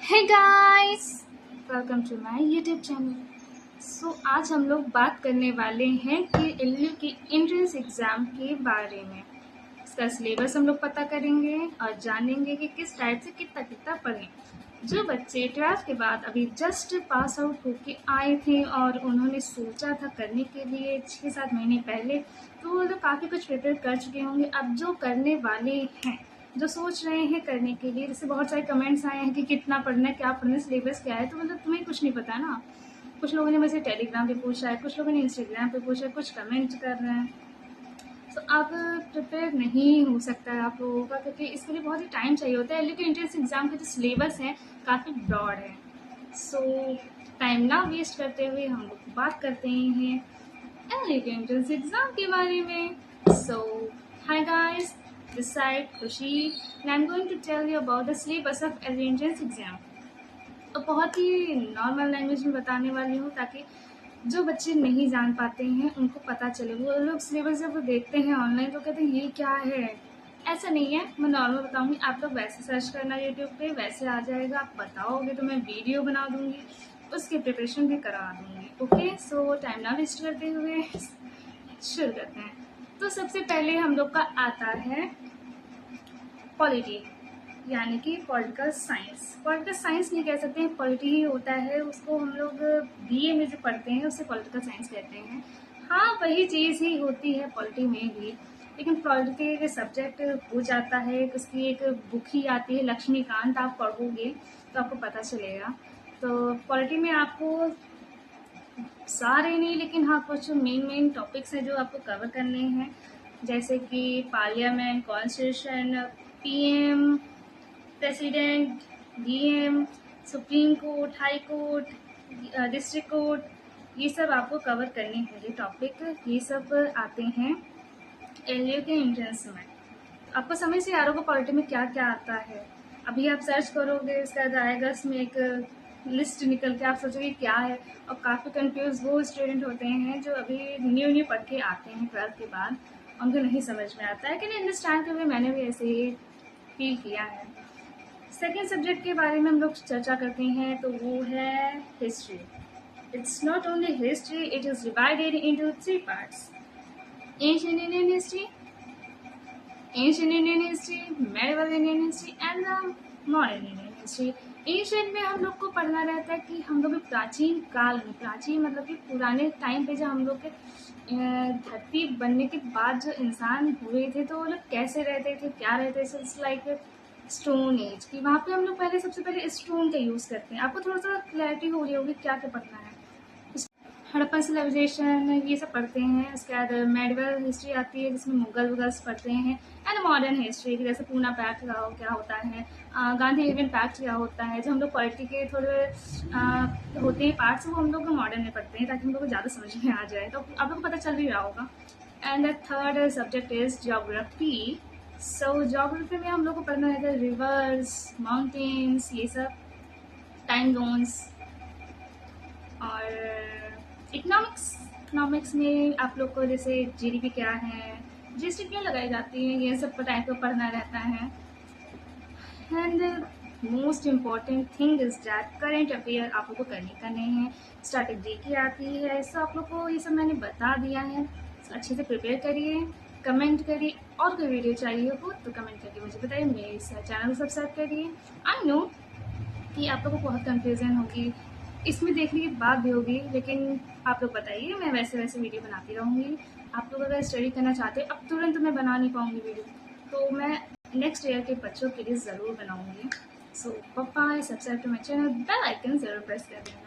Hey guys, welcome to my YouTube channel. आज हम लोग बात करने वाले हैं कि एलयू की एंट्रेंस एग्ज़ाम के बारे में। इसका सिलेबस हम लोग पता करेंगे और जानेंगे कि किस टाइप से कितना कितना पढ़ें। जो बच्चे 12th के बाद अभी जस्ट पास आउट होके आए थे और उन्होंने सोचा था करने के लिए 6-7 महीने पहले, तो वो लोग काफ़ी कुछ प्रिपेयर कर चुके होंगे। अब जो करने वाले हैं, जो सोच रहे हैं करने के लिए, जैसे बहुत सारे कमेंट्स आए हैं कि कितना पढ़ना है, क्या पढ़ना है, सिलेबस क्या है, तो मतलब तुम्हें कुछ नहीं पता ना। कुछ लोगों ने मुझे टेलीग्राम पे पूछा है, कुछ लोगों ने इंस्टाग्राम पे पूछा है, कुछ कमेंट कर रहे हैं। तो अब प्रिपेयर नहीं हो सकता है आप लोगों का, क्योंकि इसके लिए बहुत ही टाइम चाहिए होता है। लेकिन एंट्रेंस एग्ज़ाम के जो सिलेबस हैं काफ़ी ब्रॉड है। सो टाइम ना वेस्ट करते हुए हम लोग बात करते हैं एंट्रेंस एग्ज़ाम के बारे में। So hi guys, this side Khushi and I'm going to tell you about the syllabus of entrance exam। तो बहुत ही नॉर्मल लैंग्वेज में बताने वाली हूँ ताकि जो बच्चे नहीं जान पाते हैं उनको पता चले। वो लोग सिलेबस जब वो देखते हैं ऑनलाइन तो कहते हैं ये क्या है। ऐसा नहीं है, मैं नॉर्मल बताऊँगी, आप लोग वैसे सर्च करना यूट्यूब पे, वैसे आ जाएगा। आप बताओगे तो मैं वीडियो बना दूँगी, उसकी प्रिपरेशन भी करा दूँगी। ओके, सो टाइम ना वेस्ट करते हुए शुरू करते हैं। तो सबसे पहले हम लोग का आता है पॉलिटी, यानी कि पॉलिटिकल साइंस। पॉलिटिकल साइंस नहीं कह सकते हैं, पॉलिटी ही होता है। उसको हम लोग बीए में जो पढ़ते हैं उसे पॉलिटिकल साइंस कहते हैं। हाँ, वही चीज़ ही होती है पॉलिटी में भी, लेकिन पॉलिटी के सब्जेक्ट हो जाता है। उसकी एक बुक ही आती है लक्ष्मीकांत, आप पढ़ोगे तो आपको पता चलेगा। तो पॉलिटी में आपको सारे नहीं, लेकिन हाँ कुछ मेन टॉपिक्स हैं जो आपको कवर करने हैं, जैसे कि parliament, constitution, PM, president, DM, supreme court, high court, district court, ये सब आपको कवर करने होंगे टॉपिक। ये सब आते हैं एलयू के एंट्रेंस में। आपको समझ से आ रहा होगा पॉलिटी में क्या क्या आता है। अभी आप सर्च करोगे, उसके बाद आएगा उसमें एक लिस्ट निकल के, आप सोचोगे क्या है, और काफ़ी कंफ्यूज वो स्टूडेंट होते हैं जो अभी न्यू पढ़ के आते हैं 12th के बाद, उनको नहीं समझ में आता है कि नहीं अंडरस्टैंड करके। मैंने भी ऐसे ही फील किया है। सेकेंड सब्जेक्ट के बारे में हम लोग चर्चा करते हैं, तो वो है history. It's not only history, it is divided into 3 parts: ancient Indian history, ancient Indian history, medieval Indian history and the modern Indian history. Ancient में हम लोग को पढ़ना रहता है कि हम लोग प्राचीन काल में, प्राचीन मतलब कि पुराने टाइम पे जो हम लोग के धरती बनने के बाद जो इंसान हुए थे, तो वो लोग कैसे रहते थे, क्या रहते थे। इट्स लाइक स्टोन एज की, वहाँ पे हम लोग पहले सबसे पहले स्टोन का यूज़ करते हैं। आपको थोड़ा सा क्लैरिटी हो रही होगी क्या क्या पढ़ना है। हड़प्पन सिविलाइजेशन ये सब पढ़ते हैं। उसके बाद मेडिवल हिस्ट्री आती है जिसमें मुगल वगल्स पढ़ते हैं। एंड मॉडर्न हिस्ट्री जैसे पूना पैक्ट क्या होता है, गांधी इवेंट पैक्ट क्या होता है, जो हम लोग पॉलिटी के थोड़े होते हैं पार्ट्स, वो हम लोग मॉडर्न में पढ़ते हैं ताकि हम लोग को ज़्यादा समझ में आ जाए। तो आप लोग को पता चल ही रहा होगा। And the third subject is geography. So geography में हम लोग को पढ़ना रहता है रिवर्स, माउंटेन्स, ये सब, टाइम जोन्स। और इकोनॉमिक्स में आप लोग को जैसे जीडीपी क्या है, जीएसटी क्यों लगाई जाती है, ये सब टाइप का पढ़ना रहता है। And most important thing is that current affair आप लोग को करने हैं। स्ट्रैटेजी की आती है। सो आप लोग को ये सब मैंने बता दिया है। अच्छे से प्रिपेयर करिए, कमेंट करिए, और कोई वीडियो चाहिए हो तो कमेंट करके मुझे बताइए। मेरे चैनल को सब्सक्राइब करिए। आई नो कि आप लोगों को बहुत कन्फ्यूज़न होगी, इसमें देखने की बात भी होगी, लेकिन आप लोग बताइए, मैं वैसे वीडियो बनाती रहूँगी। आप लोग अगर स्टडी करना चाहते हो, अब तुरंत मैं बना नहीं पाऊँगी वीडियो, तो मैं नेक्स्ट ईयर के बच्चों के लिए ज़रूर बनाऊँगी। So bye, subscribe to my channel, bell icon ज़रूर प्रेस कर देना।